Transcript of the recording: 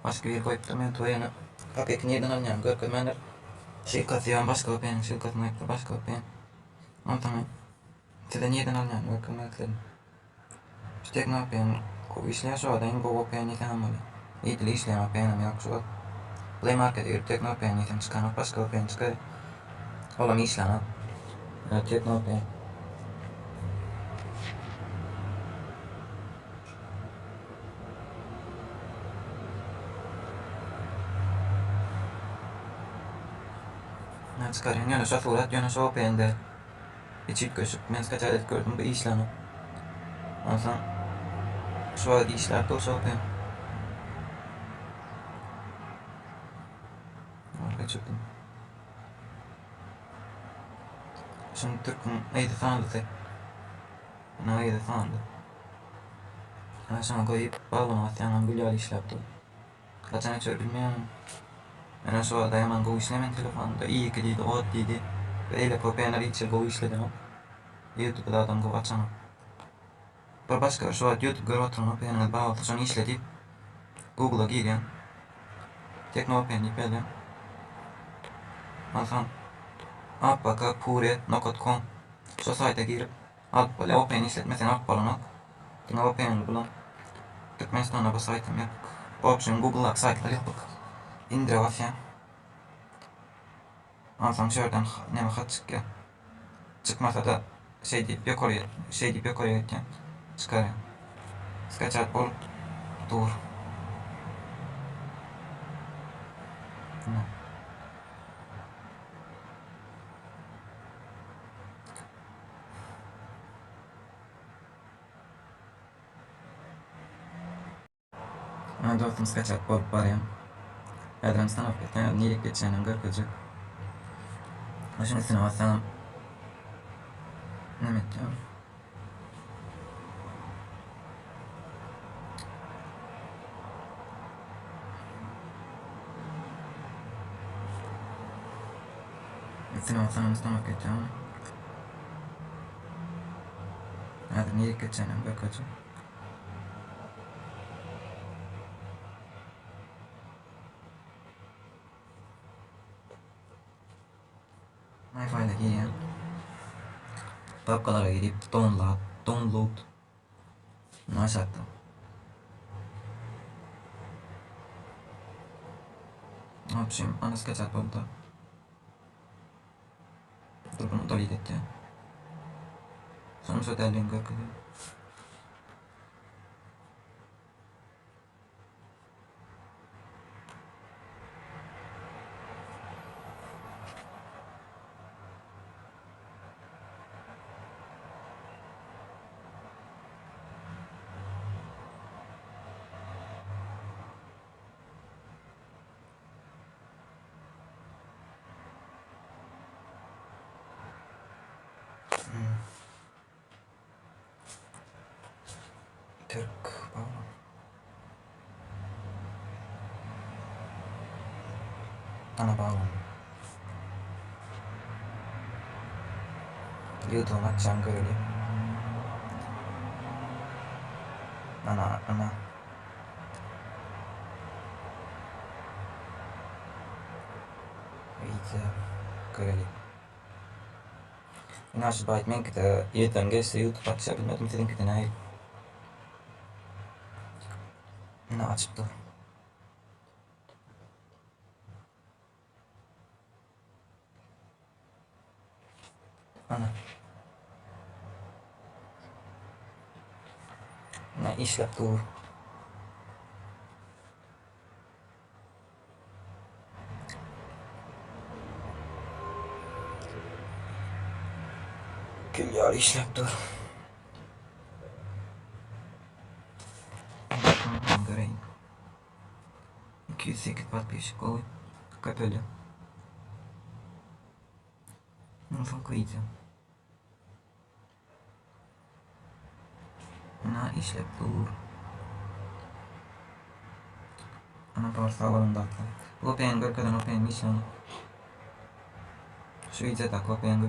başka bir koyuptum toyunu kapek neden alacağım görkemler şirkat ya başka open şirkat nokta başka open antamam size neden alacağım görkemler işte ne yapayım işleyen şu adayın bu open neden almalı iyi dili işleyen open ama yok şu play market yürüp tek ne yapayım neden çıkan başka open çıkar olam işleyen tek ne yapayım çıkarın yani şu surat yani şu open'de içip göçüp ben kaç adet gördüm bu işleyen ondan şu an işler de şu open oraya çıktım şimdi Türk'ün neydi falan da neydi falan da عشان قريب bağlamak yani güzel işlepti. Kaçan hiç bilmiyorum. Ben şu dayıman go işlemen telefonda iyi ki dedi o dedi. Böyle kopyalar hiç go işledim. YouTube'da adam go açana. Bir başka şu an YouTube görüntünü peynir bağlı sonra işledi. Google'a gireyim. Tekno peynir böyle. Mesela appaka.pure.com şu sayta girip app böyle open işletmesini app bulanak. Yine open bulan. Türkmenistan'a bu saytım yok. Option Google'a saytları yok. İndire var Ansam şuradan ne vakit çıkıyor. Çıkmasa da şey deyip yukarıya gideceğim. Çıkarım. Скачать bol dur. Ana dostum скачать bol var ya. Adamstan affet. Yani niye geçeceğini görkecek. Şimdi sınava sana ne yapacağım? Sınava sana sınava geçeceğim. Hadi niye geçeceğini görkecek. Wi-Fi'de gireyim. Papkalara girip download. Aşağıda. Ne yapayım? Ana скачать bolda. Dur bunu da edeceğim. Sonuç özelliğini görkecek. Türk bağlı. Ana bağlı. YouTube'un açacağım görülüyor. Ana. Video görülüyor. Inaansa baik main kita yutang guys YouTube açacak bilmedim dedim ki deney. Ne açıktı. Ana. Ne işlep dur. Güller işlep dur. Göreyim. 208 подписчиков ой, капели. Ну, факуйте. Na işlep dur. Ana parça alanında atla. Open görkeden open işlem. Şu iyice tak open